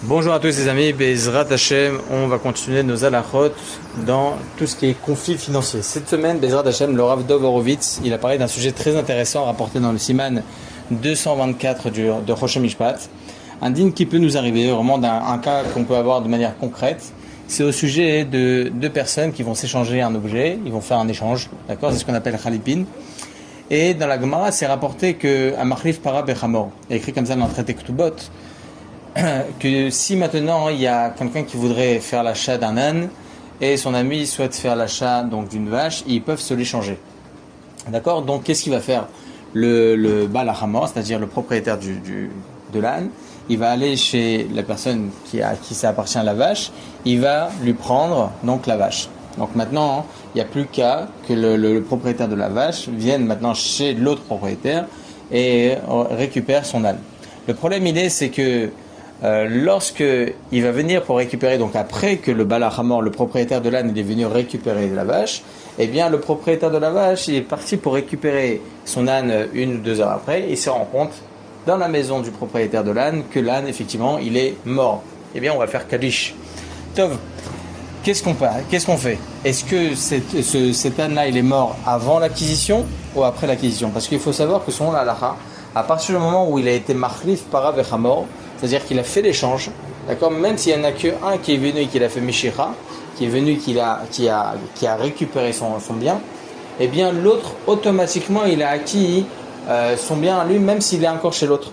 Bonjour à tous les amis, Bezrat Hashem, on va continuer nos halachot dans tout ce qui est conflit financier. Cette semaine, Bezrat Hashem, le Rav Dov Horowitz, il a parlé d'un sujet très intéressant rapporté dans le Siman 224 de Rosh Mishpat. Un dîme qui peut nous arriver, vraiment un cas qu'on peut avoir de manière concrète. C'est au sujet de deux personnes qui vont s'échanger un objet, ils vont faire un échange, d'accord? C'est ce qu'on appelle Khalipin. Et dans la Gemara, c'est rapporté que Amachlif Para Bechamor, il y a écrit comme ça dans le traité Ktubot, que si maintenant il y a quelqu'un qui voudrait faire l'achat d'un âne et son ami souhaite faire l'achat donc d'une vache, ils peuvent se l'échanger. D'accord? Donc qu'est-ce qu'il va faire le Baal HaChamor, c'est-à-dire le propriétaire de l'âne? Il va aller chez la personne à qui ça appartient la vache, il va lui prendre donc la vache. Donc maintenant, il n'y a plus qu'à que le propriétaire de la vache vienne maintenant chez l'autre propriétaire et récupère son âne. Le problème c'est que lorsque il va venir pour récupérer, donc après que le Baal HaChamor, le propriétaire de l'âne, il est venu récupérer la vache, eh bien le propriétaire de la vache, il est parti pour récupérer son âne 1 ou 2 heures après, il se rend compte dans la maison du propriétaire de l'âne que l'âne, effectivement, il est mort. Eh bien on va faire Kaddish. Tov, qu'est-ce qu'on fait? Est-ce que cet âne-là, il est mort avant l'acquisition ou après l'acquisition? Parce qu'il faut savoir que selon la halakha, à partir du moment où il a été Machlif Para Bechamor, c'est-à-dire qu'il a fait l'échange, d'accord, même s'il n'y en a qu'un qui est venu et qui a fait Mishira, qui est venu, qui a récupéré son bien, eh bien l'autre, automatiquement, il a acquis son bien à lui, même s'il est encore chez l'autre.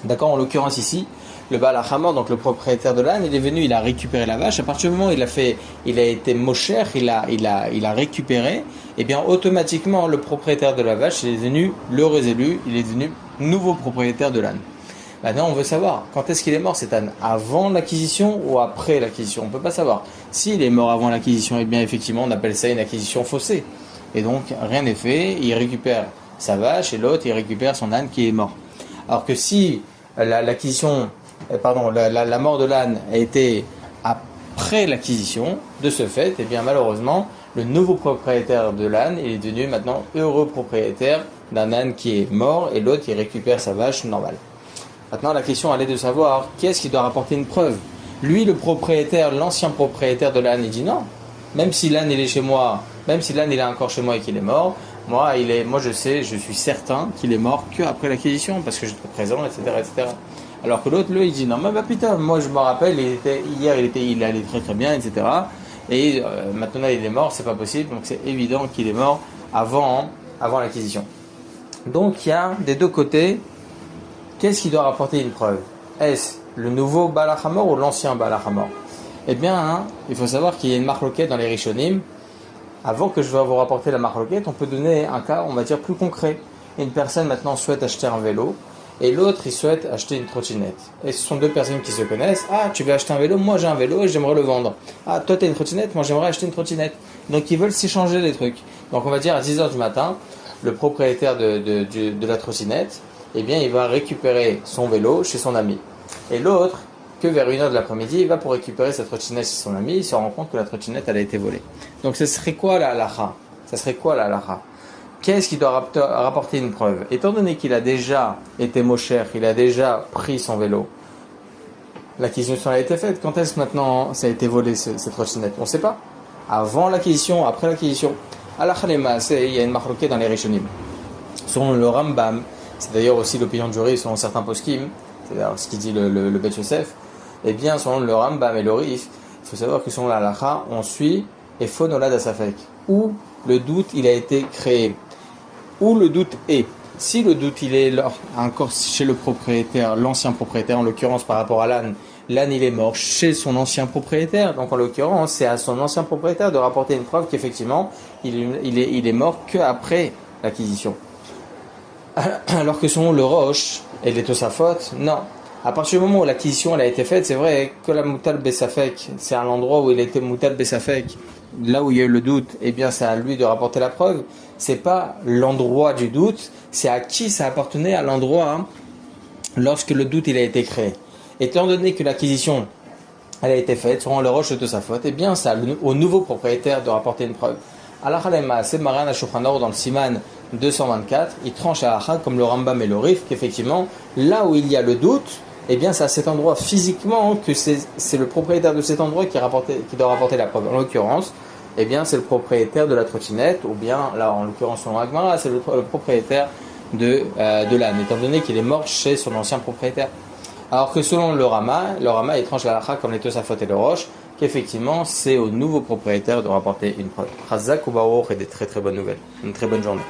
D'accord, en l'occurrence ici, le Baal HaChamor, donc le propriétaire de l'âne, il est venu, il a récupéré la vache. À partir du moment où il a été mosher, il a récupéré, et bien automatiquement le propriétaire de la vache, il est devenu l'heureux élu, il est devenu nouveau propriétaire de l'âne. Maintenant, on veut savoir quand est-ce qu'il est mort cet âne, avant l'acquisition ou après l'acquisition. On ne peut pas savoir. S'il est mort avant l'acquisition, eh bien effectivement, on appelle ça une acquisition faussée. Et donc rien n'est fait. Il récupère sa vache et l'autre, il récupère son âne qui est mort. Alors que si la mort de l'âne a été après l'acquisition, de ce fait, eh bien malheureusement, le nouveau propriétaire de l'âne, il est devenu maintenant heureux propriétaire d'un âne qui est mort et l'autre, il récupère sa vache normale. Maintenant, la question elle est de savoir qui est-ce qui doit rapporter une preuve. Lui, le propriétaire, l'ancien propriétaire de l'âne, il dit non. Même si l'âne il est chez moi, même si l'âne il est encore chez moi et qu'il est mort, moi je suis certain qu'il est mort qu'après l'acquisition parce que j'étais présent, etc., etc. Alors que l'autre, lui, il dit non, mais bah putain, moi je me rappelle, il allait très très bien, etc. Et maintenant il est mort, c'est pas possible, donc c'est évident qu'il est mort avant l'acquisition. Donc il y a des deux côtés. Qu'est-ce qui doit rapporter une preuve? Est-ce le nouveau Baal HaChamor ou l'ancien Baal HaChamor? Eh bien, il faut savoir qu'il y a une marloquette dans les Rishonim. Avant que je vais vous rapporter la marloquette, on peut donner un cas, on va dire, plus concret. Une personne maintenant souhaite acheter un vélo et l'autre, il souhaite acheter une trottinette. Et ce sont deux personnes qui se connaissent. Ah, tu veux acheter un vélo? Moi, j'ai un vélo et j'aimerais le vendre. Ah, toi, tu as une trottinette? Moi, j'aimerais acheter une trottinette. Donc, ils veulent s'échanger les trucs. Donc, on va dire à 10h du matin, le propriétaire de la trottinette, eh bien, il va récupérer son vélo chez son ami. Et l'autre, que vers 1h de l'après-midi, il va pour récupérer sa trottinette chez son ami, il se rend compte que la trottinette, elle a été volée. Donc, ce serait quoi la halakha? Qu'est-ce qui doit rapporter une preuve? Étant donné qu'il a déjà été mosher, il a déjà pris son vélo, l'acquisition a été faite. Quand est-ce maintenant ça a été volé, cette trottinette? On ne sait pas. Avant l'acquisition, après l'acquisition. Halakha lema, il y a une marloquette dans les Rishonim. Selon le Rambam, c'est d'ailleurs aussi l'opinion de jury selon certains poskim, c'est-à-dire ce qu'il dit le Bet Yosef, et bien selon le Rambam et le Rif, il faut savoir que selon la halakha, on suit et fonolad asafek, où le doute il a été créé, où le doute est. Si le doute il est encore chez le propriétaire, l'ancien propriétaire, en l'occurrence par rapport à l'âne il est mort chez son ancien propriétaire, donc en l'occurrence c'est à son ancien propriétaire de rapporter une preuve qu'effectivement il est mort qu'après l'acquisition. Alors que selon le Roche et les Tosafot, non. À partir du moment où l'acquisition elle a été faite, c'est vrai que la Moutal Bessafek, c'est à l'endroit où il était Moutal Bessafek, là où il y a eu le doute, eh bien c'est à lui de rapporter la preuve. C'est pas l'endroit du doute, c'est à qui ça appartenait à l'endroit lorsque le doute il a été créé. Étant donné que l'acquisition elle a été faite, selon le Roche et Tosafot, eh bien c'est au nouveau propriétaire de rapporter une preuve. Alors, c'est Maran HaShulchan Aruch dans le Siman 224, il tranche à Acha comme le Rambam et le Rif, qu'effectivement, là où il y a le doute, eh bien c'est à cet endroit physiquement que c'est le propriétaire de cet endroit qui doit rapporter la preuve. En l'occurrence, eh bien c'est le propriétaire de la trottinette, ou bien là en l'occurrence selon Agmara, c'est le propriétaire de l'âne, étant donné qu'il est mort chez son ancien propriétaire. Alors que selon le Rama est tranche la halakha comme les Tosafot et le Roche, qu'effectivement c'est au nouveau propriétaire de rapporter une preuve. Chazak ou Baruch et des très très bonnes nouvelles. Une très bonne journée.